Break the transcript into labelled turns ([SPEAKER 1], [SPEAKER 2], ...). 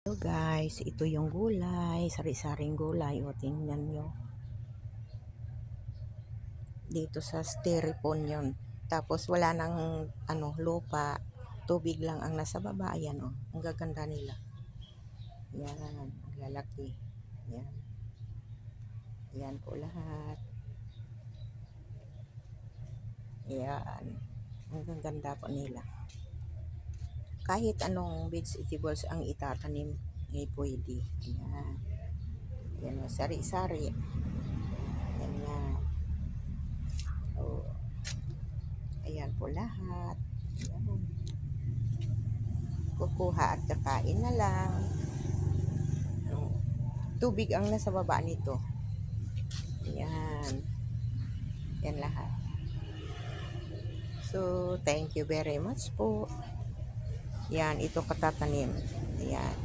[SPEAKER 1] Hello guys, ito yung gulay, sari-saring gulay. O tingnan nyo. Dito sa styrofoam yun. Tapos wala nang lupa. Tubig lang ang nasa baba. Ayan o, ang gaganda nila. Yan, ang lalaki. Yan. Yan po lahat. Yan. Ang gaganda po nila. Kahit anong vegetables ang itatanim, ay pwede. Ayan. Yan o, sari-sari. Yan nga. O, ayan po lahat. Ayan. Kukuha at kakain na lang. Tubig ang nasa baba nito. Ayan. Yan lahat. So, thank you very much po. Yan, ito katatanim. Ayan.